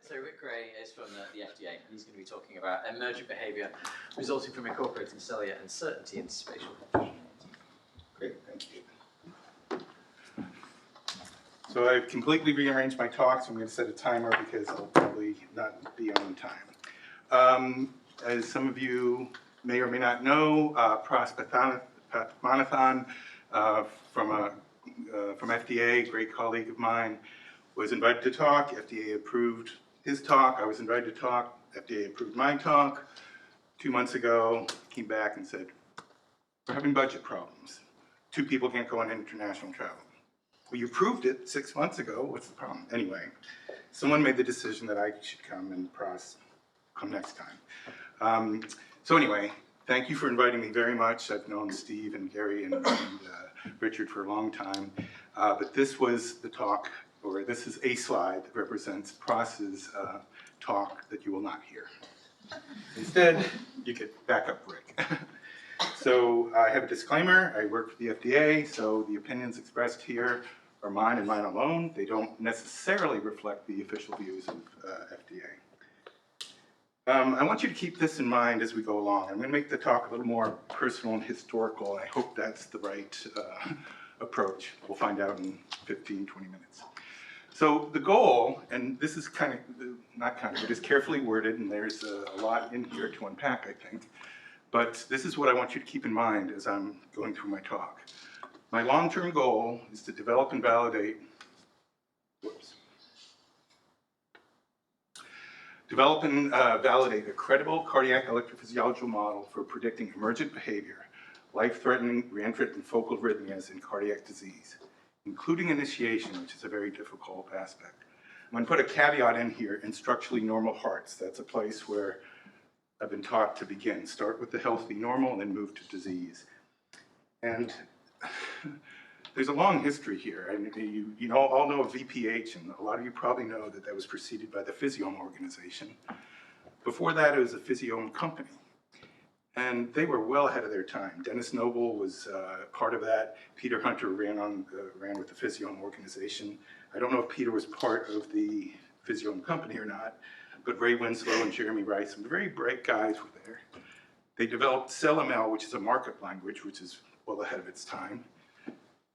So Rick Gray is from the FDA, and he's going to be talking about emergent behavior resulting from incorporating cellular uncertainty in spatial heterogeneity. Great, thank you. So I've completely rearranged my talk, so I'm going to set a timer because I'll probably not be on time. As some of you may or may not know, Prof. Patmanathan from FDA, great colleague of mine, was invited to talk. FDA approved his talk. I was invited to talk. FDA approved my talk. 2 months ago, came back and said, we're having budget problems. 2 people can't go on international travel. Well, you approved it 6 months ago. What's the problem? Anyway, someone made the decision that I should come and come next time. So anyway, thank you for inviting me very much. I've known Steve and Gary and Richard for a long time. But this was the talk, or this is a slide that represents Prof's talk that you will not hear. Instead, you get back up, Rick. So I have a disclaimer. I work for the FDA, so the opinions expressed here are mine and mine alone. They don't necessarily reflect the official views of FDA. I want you to keep this in mind as we go along. I'm going to make the talk a little more personal and historical, and I hope that's the right approach. We'll find out in 15, 20 minutes. So the goal, and this is it is carefully worded, and there's a lot in here to unpack, I think. But this is what I want you to keep in mind as I'm going through my talk. My long-term goal is to develop and validate, validate a credible cardiac electrophysiological model for predicting emergent behavior, life-threatening, reentrant, and focal arrhythmias in cardiac disease, including initiation, which is a very difficult aspect. I'm going to put a caveat in here, in structurally normal hearts. That's a place where I've been taught to begin. Start with the healthy normal and then move to disease. And there's a long history here. And you all know of VPH, and a lot of you probably know that that was preceded by the Physiome organization. Before that, it was a Physiome company. And they were well ahead of their time. Dennis Noble was part of that. Peter Hunter ran with the Physiome organization. I don't know if Peter was part of the Physiome company or not, but Ray Winslow and Jeremy Rice, some very bright guys were there. They developed CellML, which is a markup language, which is well ahead of its time.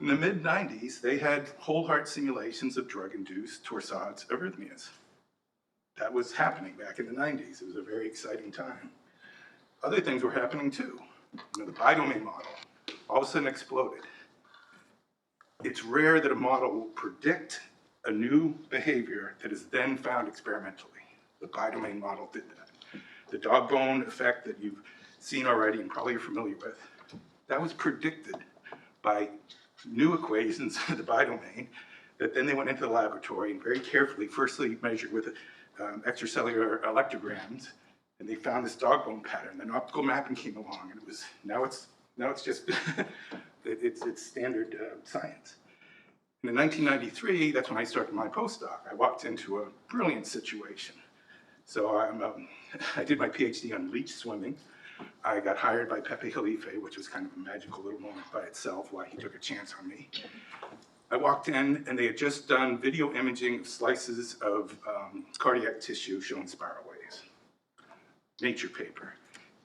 In the mid-90s, they had whole heart simulations of drug-induced torsades arrhythmias. That was happening back in the 90s. It was a very exciting time. Other things were happening too. The bidomain model all of a sudden exploded. It's rare that a model will predict a new behavior that is then found experimentally. The bidomain model did that. The dog bone effect that you've seen already and probably you're familiar with, that was predicted by new equations of the bidomain that then they went into the laboratory and very carefully, firstly measured with extracellular electrograms, and they found this dog bone pattern. Then optical mapping came along, and it was now it's just it's standard science. And in 1993, that's when I started my postdoc. I walked into a brilliant situation. So I did my PhD on leech swimming. I got hired by Pepe Jalife, which was kind of a magical little moment by itself, why he took a chance on me. I walked in, and they had just done video imaging of slices of cardiac tissue showing spiral waves. Nature paper.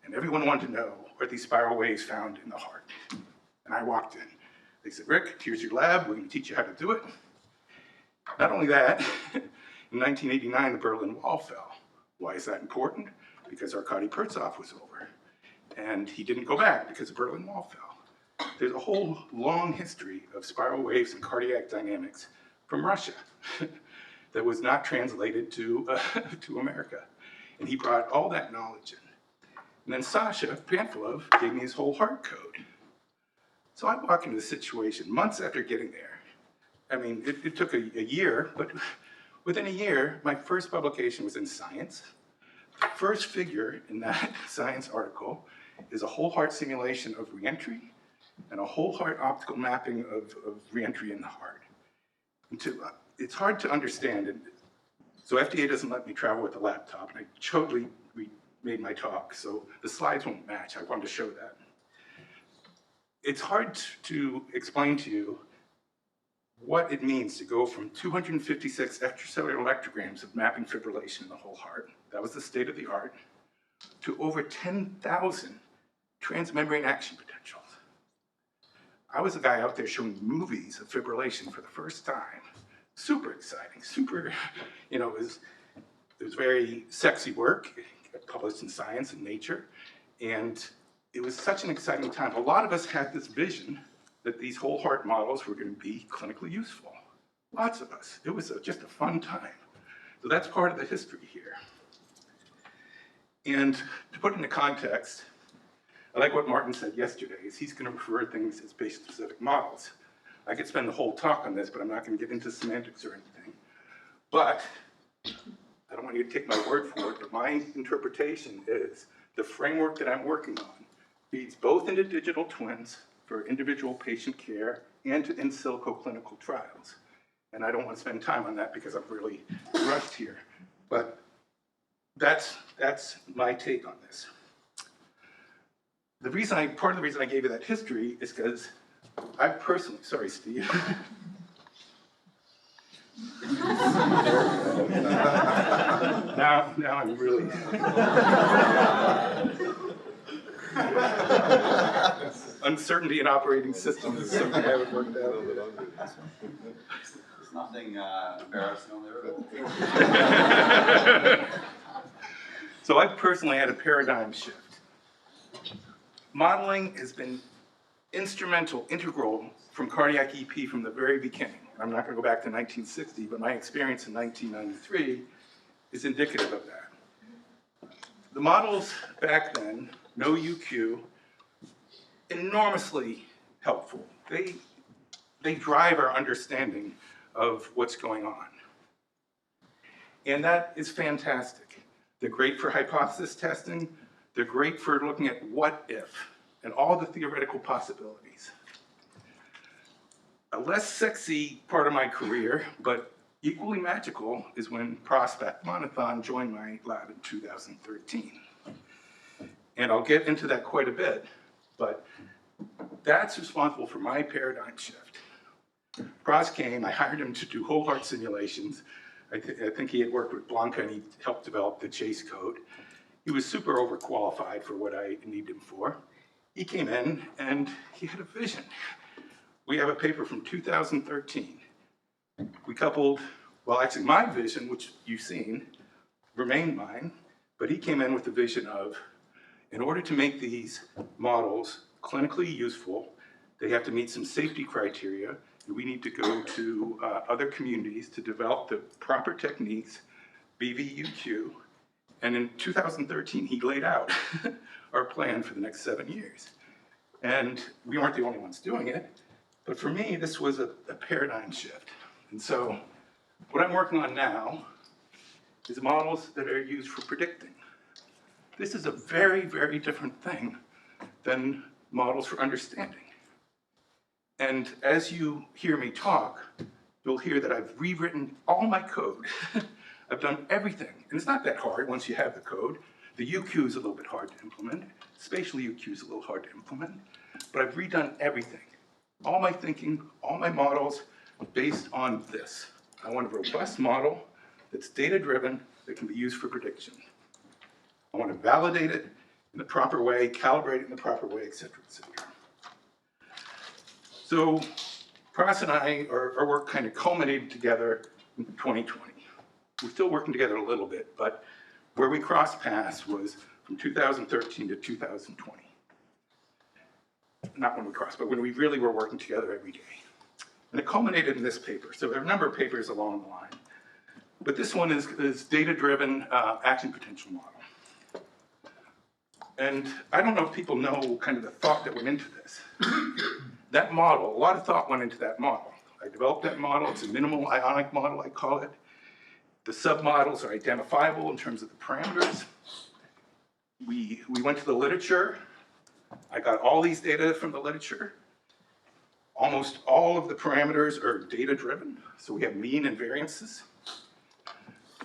And everyone wanted to know, are these spiral waves found in the heart? And I walked in. They said, Rick, here's your lab. We're going to teach you how to do it. Not only that, in 1989, the Berlin Wall fell. Why is that important? Because Arkady Pertsov was over. And he didn't go back because the Berlin Wall fell. There's a whole long history of spiral waves and cardiac dynamics from Russia that was not translated to America. And he brought all that knowledge in. And then Sasha Panfilov gave me his whole heart code. So I walk into the situation months after getting there. I mean, it took a year, but within a year, my first publication was in Science. The first figure in that Science article is a whole heart simulation of reentry and a whole heart optical mapping of reentry in the heart. It's hard to understand it. So FDA doesn't let me travel with a laptop, and I totally remade my talk, so the slides won't match. I wanted to show that. It's hard to explain to you what it means to go from 256 extracellular electrograms of mapping fibrillation in the whole heart, that was the state of the art, to over 10,000 transmembrane action potentials. I was the guy out there showing movies of fibrillation for the first time. Super exciting, super, you know, it was very sexy work. It got published in Science and Nature, and it was such an exciting time. A lot of us had this vision that these whole heart models were going to be clinically useful. Lots of us. It was just a fun time. So that's part of the history here. And to put it into context, I like what Martin said yesterday, is he's going to refer to things as patient-specific models. I could spend the whole talk on this, but I'm not going to get into semantics or anything. But I don't want you to take my word for it, but my interpretation is the framework that I'm working on feeds both into digital twins for individual patient care and to in silico clinical trials. And I don't want to spend time on that because I'm really rushed here. But that's my take on this. Part of the reason I gave you that history is because I personally, sorry, Steve. now I'm really. Uncertainty in operating systems is something I haven't worked out. There's nothing embarrassing on there. So I personally had a paradigm shift. Modeling has been integral from cardiac EP from the very beginning. I'm not going to go back to 1960, but my experience in 1993 is indicative of that. The models back then, no UQ, enormously helpful. They drive our understanding of what's going on. And that is fantastic. They're great for hypothesis testing. They're great for looking at what if and all the theoretical possibilities. A less sexy part of my career, but equally magical, is when Prof. Monathan joined my lab in 2013. And I'll get into that quite a bit, but that's responsible for my paradigm shift. Prof came, I hired him to do whole heart simulations. I think he had worked with Blanca and he helped develop the Chase code. He was super overqualified for what I needed him for. He came in and he had a vision. We have a paper from 2013. We coupled, well, actually my vision, which you've seen, remained mine, but he came in with the vision of, in order to make these models clinically useful, they have to meet some safety criteria, and we need to go to other communities to develop the proper techniques, BVUQ, and in 2013, he laid out our plan for the next 7 years. And we weren't the only ones doing it, but for me, this was a paradigm shift. And so what I'm working on now is models that are used for predicting. This is a very, very different thing than models for understanding. And as you hear me talk, you'll hear that I've rewritten all my code. I've done everything, and it's not that hard once you have the code. The UQ is a little bit hard to implement. Spatial UQ is a little hard to implement, but I've redone everything. All my thinking, all my models based on this. I want a robust model that's data-driven, that can be used for prediction. I want to validate it in the proper way, calibrate it in the proper way, et cetera, et cetera. So Prof and I, our work kind of culminated together in 2020. We're still working together a little bit, but where we crossed paths was from 2013 to 2020. Not when we crossed, but when we really were working together every day. And it culminated in this paper. So there are a number of papers along the line. But this one is data-driven action potential model. And I don't know if people know kind of the thought that went into this. That model, a lot of thought went into that model. I developed that model. It's a minimal ionic model, I call it. The submodels are identifiable in terms of the parameters. We went to the literature. I got all these data from the literature. Almost all of the parameters are data-driven, so we have mean and variances.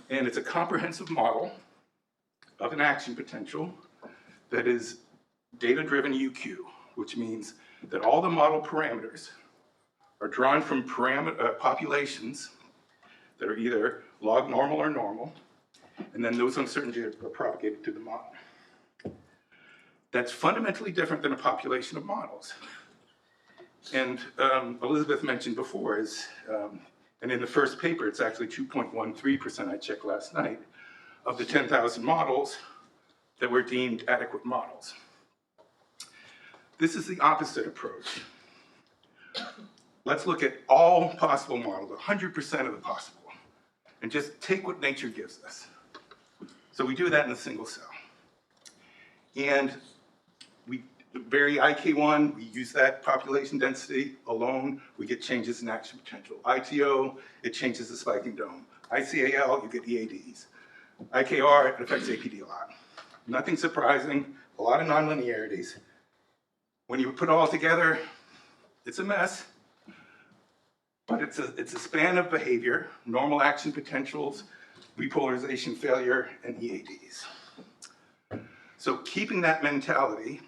And it's a comprehensive model of an action potential that is data-driven UQ, which means that all the model parameters are drawn from populations that are either log normal or normal, and then those uncertainties are propagated through the model. That's fundamentally different than a population of models. And Elizabeth mentioned before and in the first paper, it's actually 2.13%, I checked last night, of the 10,000 models that were deemed adequate models. This is the opposite approach. Let's look at all possible models, 100% of the possible, and just take what nature gives us. So we do that in a single cell. And we vary IK1, we use that population density alone, we get changes in action potential. ITO, it changes the spiking dome. ICAL, you get EADs. IKR, it affects APD a lot. Nothing surprising, a lot of nonlinearities. When you put it all together, it's a mess, but it's a span of behavior, normal action potentials, repolarization failure, and EADs. So keeping that mentality,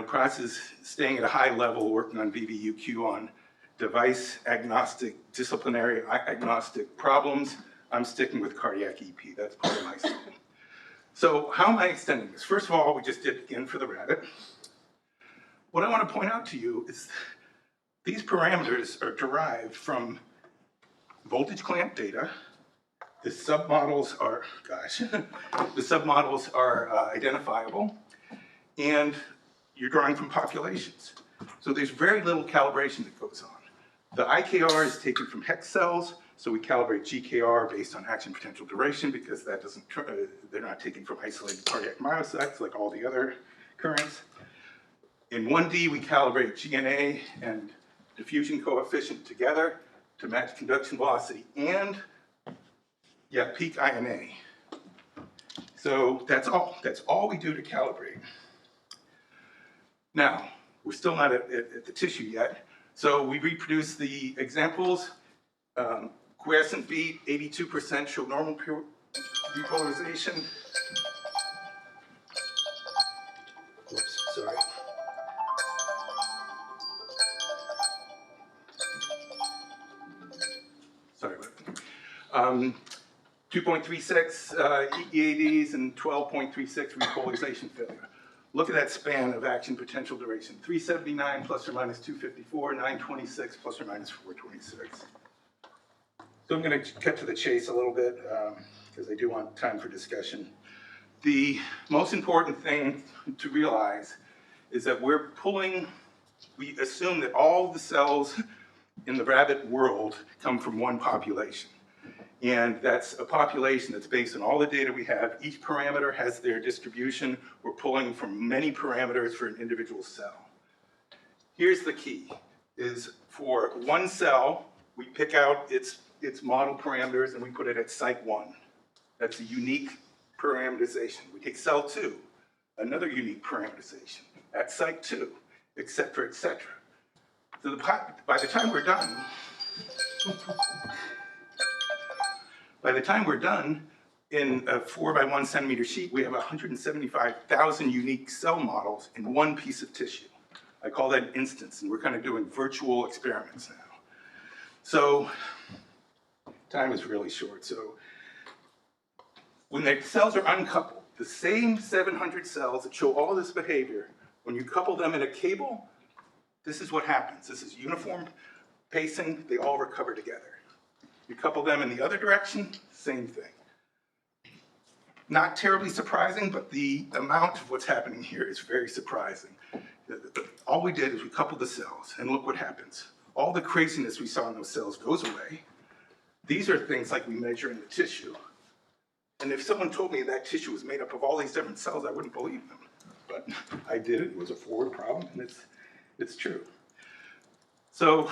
Prof is staying at a high level, working on VVUQ on device agnostic, disciplinary agnostic problems. I'm sticking with cardiac EP, that's part of my study. So how am I extending this? First of all, we just did it again for the rabbit. What I want to point out to you is these parameters are derived from voltage clamp data. The submodels are, identifiable, and you're drawing from populations. So there's very little calibration that goes on. The IKR is taken from hex cells, so we calibrate GKR based on action potential duration because that doesn't, they're not taken from isolated cardiac myocytes like all the other currents. In 1D, we calibrate GNA and diffusion coefficient together to match conduction velocity and, peak INA. So that's all we do to calibrate. Now, we're still not at the tissue yet, so we reproduce the examples. Quiescent beat, 82% show normal repolarization. Whoops, sorry. Sorry about that. 2.36 EADs and 12.36 repolarization failure. Look at that span of action potential duration. 379 plus or minus 254, 926 plus or minus 426. So I'm going to cut to the chase a little bit because I do want time for discussion. The most important thing to realize is that we assume that all the cells in the rabbit world come from one population. And that's a population that's based on all the data we have. Each parameter has their distribution. We're pulling from many parameters for an individual cell. Here's the key, is for one cell, we pick out its model parameters and we put it at site 1. That's a unique parameterization. We take cell 2, another unique parameterization, at site 2, et cetera, et cetera. So by the time we're done, in a 4 by 1 centimeter sheet, we have 175,000 unique cell models in one piece of tissue. I call that an instance, and we're kind of doing virtual experiments now. So, time is really short. So, when the cells are uncoupled, the same 700 cells that show all this behavior, when you couple them in a cable, this is what happens. This is uniform pacing, they all recover together. You couple them in the other direction, same thing. Not terribly surprising, but the amount of what's happening here is very surprising. All we did is we coupled the cells, and look what happens. All the craziness we saw in those cells goes away. These are things like we measure in the tissue. And if someone told me that tissue was made up of all these different cells, I wouldn't believe them. But I did it was a forward problem, and it's true. So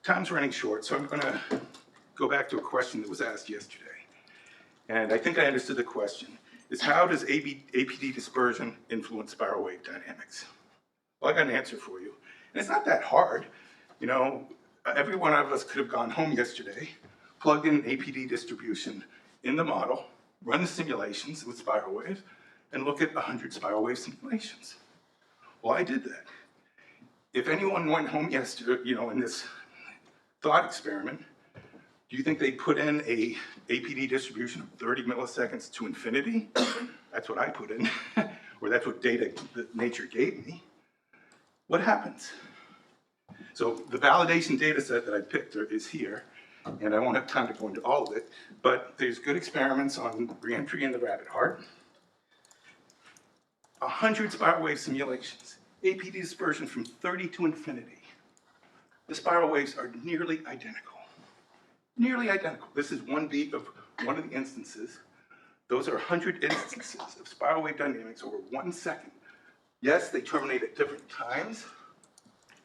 time's running short, so I'm gonna go back to a question that was asked yesterday. And I think I understood the question, is how does APD dispersion influence spiral wave dynamics? Well, I got an answer for you. And it's not that hard. Every one of us could have gone home yesterday, plugged in APD distribution in the model, run the simulations with spiral waves, and look at 100 spiral wave simulations. Well, I did that. If anyone went home yesterday, in this thought experiment, do you think they put in a APD distribution of 30 milliseconds to infinity? That's what I put in, or that's what data that nature gave me. What happens? So the validation data set that I picked is here, and I won't have time to go into all of it, but there's good experiments on reentry in the rabbit heart. 100 spiral wave simulations, APD dispersion from 30 to infinity. The spiral waves are nearly identical. Nearly identical. This is one beat of one of the instances. Those are 100 instances of spiral wave dynamics over 1 second. Yes, they terminate at different times,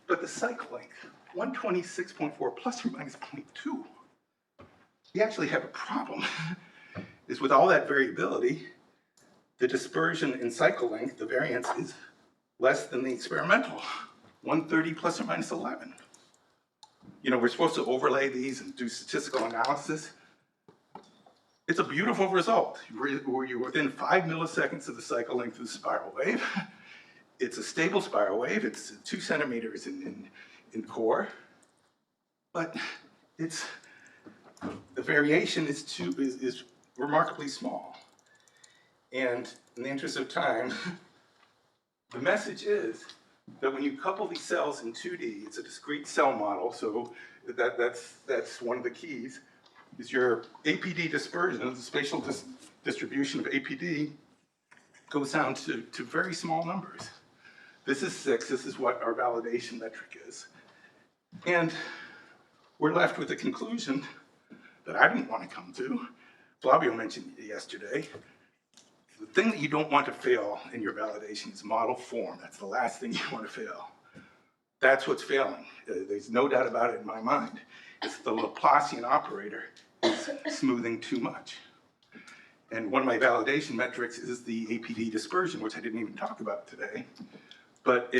but the cycle length, 126.4 plus or minus 0.2. We actually have a problem, is with all that variability, the dispersion in cycle length, the variance is less than the experimental, 130 plus or minus 11. You know, we're supposed to overlay these and do statistical analysis. It's a beautiful result, where you're within 5 milliseconds of the cycle length of the spiral wave. It's a stable spiral wave, it's 2 centimeters in core, but the variation is remarkably small. And in the interest of time, the message is that when you couple these cells in 2D, it's a discrete cell model, so that's one of the keys, is your APD dispersion, the spatial distribution of APD, goes down to very small numbers. This is 6, this is what our validation metric is. And we're left with a conclusion that I didn't want to come to. Flavio mentioned it yesterday. The thing that you don't want to fail in your validation is model form. That's the last thing you want to fail. That's what's failing. There's no doubt about it in my mind. It's the Laplacian operator is smoothing too much. And one of my validation metrics is the APD dispersion, which I didn't even talk about today. But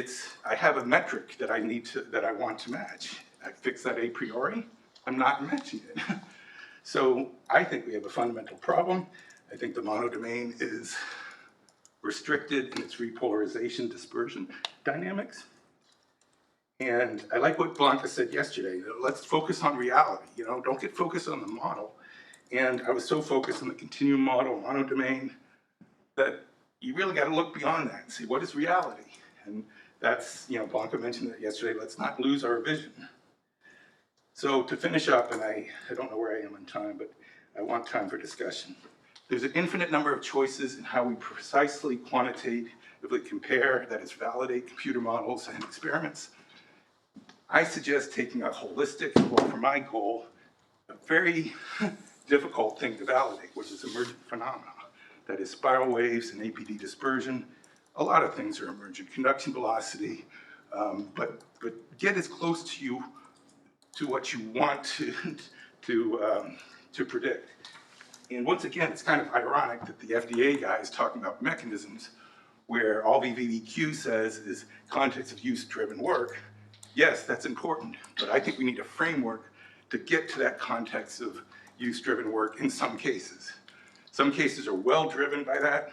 I have a metric that I want to match. I fix that a priori, I'm not matching it. So I think we have a fundamental problem. I think the monodomain is restricted in its repolarization dispersion dynamics. And I like what Blanca said yesterday, let's focus on reality, don't get focused on the model. And I was so focused on the continuum model, monodomain, that you really got to look beyond that and see what is reality. And that's, Blanca mentioned that yesterday, let's not lose our vision. So to finish up, and I don't know where I am in time, but I want time for discussion. There's an infinite number of choices in how we precisely quantitatively compare, that is, validate computer models and experiments. I suggest taking a holistic, well, for my goal, a very difficult thing to validate, which is emergent phenomena. That is spiral waves and APD dispersion. A lot of things are emergent. Conduction velocity, but get as close to what you want to predict. And once again, it's kind of ironic that the FDA guy is talking about mechanisms where all VVVQ says is context of use-driven work. Yes, that's important, but I think we need a framework to get to that context of use-driven work in some cases. Some cases are well driven by that,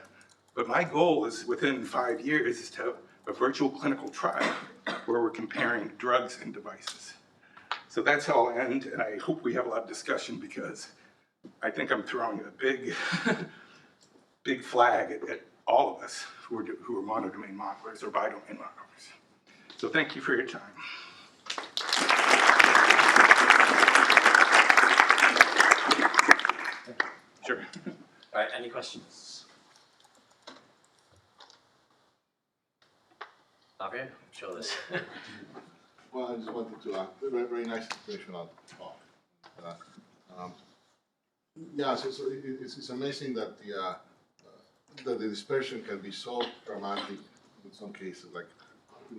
but my goal is within 5 years is to have a virtual clinical trial where we're comparing drugs and devices. So that's how I'll end, and I hope we have a lot of discussion because I think I'm throwing a big, big flag at all of us who are monodomain modelers or bidomain modelers. So thank you for your time. Sure. All right, any questions? Flavio, I'm sure there's. Well, I just wanted to very, very nice information on talk. Yeah, so it's amazing that the dispersion can be so dramatic in some cases, like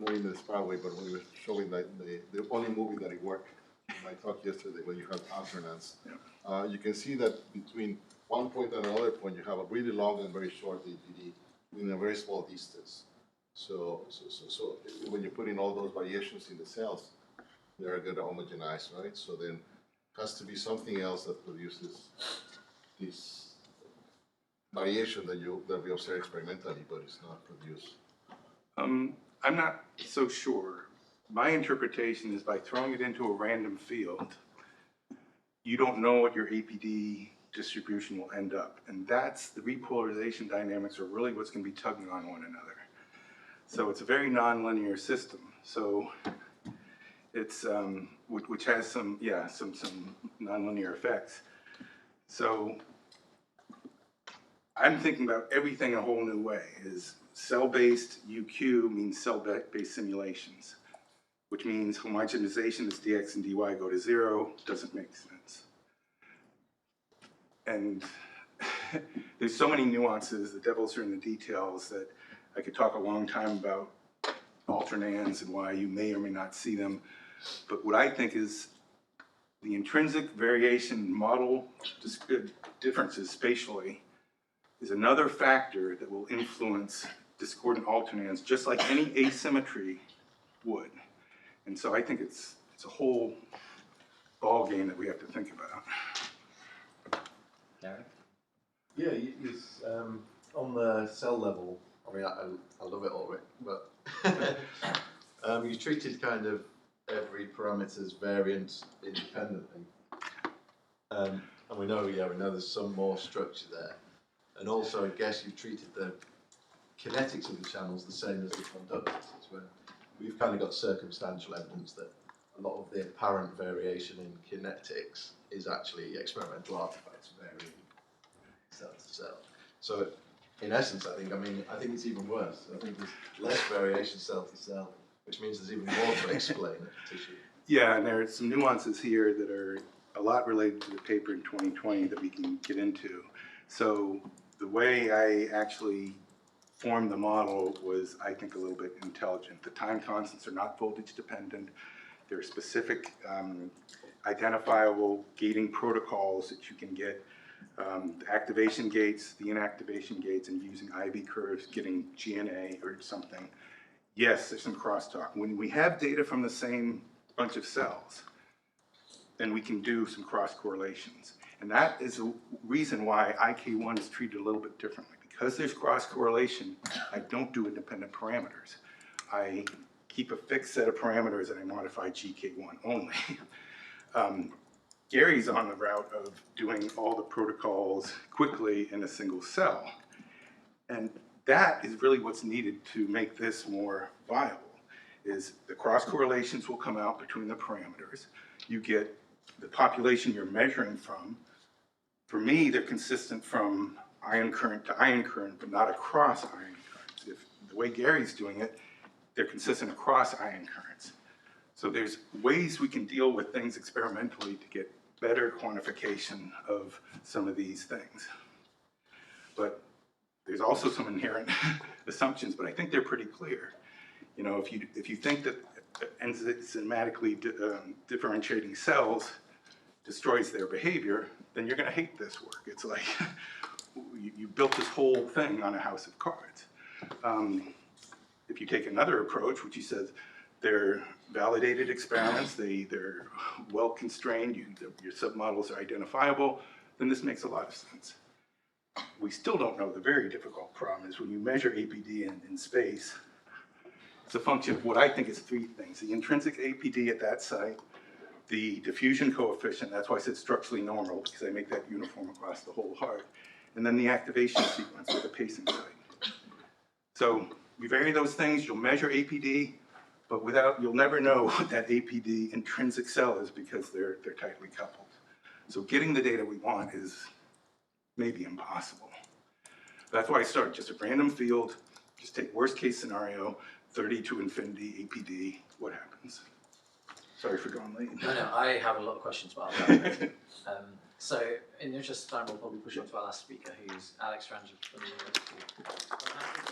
in the spiral wave, but when you were showing that the only movie that it worked in my talk yesterday, when you have alternance, you can see that between one point and another point, you have a really long and very short APD in a very small distance. So when you put in all those variations in the cells, they're going to homogenize, right? So then it has to be something else that produces this variation that we observe experimentally, but it's not produced. I'm not so sure. my interpretation is by throwing it into a random field, you don't know what your APD distribution will end up. And that's the repolarization dynamics are really what's going to be tugging on one another. So it's a very nonlinear system. So it's, which has some nonlinear effects. So I'm thinking about everything a whole new way. Is cell-based UQ means cell-based simulations, which means homogenization as dx and dy go to 0 doesn't make sense. And there's so many nuances, the devils are in the details, that I could talk a long time about alternans and why you may or may not see them. But what I think is the intrinsic variation model differences spatially is another factor that will influence discordant alternans, just like any asymmetry would. And so I think it's a whole ball game that we have to think about. Gary? Yeah, on the cell level, I mean, I love it all, but you treated kind of every parameter's variance independently. And we know there's some more structure there. And also, I guess you've treated the kinetics of the channels the same as the conductances, where we've kind of got circumstantial evidence that a lot of the apparent variation in kinetics is actually experimental artifacts varying cell to cell. So, in essence, I think it's even worse. I think there's less variation cell to cell, which means there's even more to explain at tissue. Yeah, and there are some nuances here that are a lot related to the paper in 2020 that we can get into. So the way I actually formed the model was, I think, a little bit intelligent. The time constants are not voltage dependent. There are specific identifiable gating protocols that you can get. The activation gates, the inactivation gates, and using IV curves, getting GNA or something. Yes, there's some crosstalk. When we have data from the same bunch of cells, then we can do some cross correlations. And that is a reason why IK1 is treated a little bit differently. Because there's cross correlation, I don't do independent parameters. I keep a fixed set of parameters and I modify GK1 only. Gary's on the route of doing all the protocols quickly in a single cell. And that is really what's needed to make this more viable, is the cross correlations will come out between the parameters. You get the population you're measuring from. For me, they're consistent from ion current to ion current, but not across ion currents. If the way Gary's doing it, they're consistent across ion currents. So there's ways we can deal with things experimentally to get better quantification of some of these things. But there's also some inherent assumptions, but I think they're pretty clear. You know, if you think that enzymatically differentiating cells destroys their behavior, then you're going to hate this work. It's like you built this whole thing on a house of cards. If you take another approach, which he says they're validated experiments, they're well constrained, your submodels are identifiable, then this makes a lot of sense. We still don't know. The very difficult problem is when you measure APD in space, it's a function of what I think is three things: the intrinsic APD at that site, the diffusion coefficient, that's why I said structurally normal, because I make that uniform across the whole heart, and then the activation sequence or the pacing site. So you vary those things, you'll measure APD, but you'll never know what that APD intrinsic cell is because they're tightly coupled. So getting the data we want is maybe impossible. That's why I started just a random field, just take worst case scenario, 30 to infinity APD, what happens? Sorry for going late. No, I have a lot of questions about that. So in the interest of time, we'll probably push on to our last speaker, who's Alex Rangi from the University.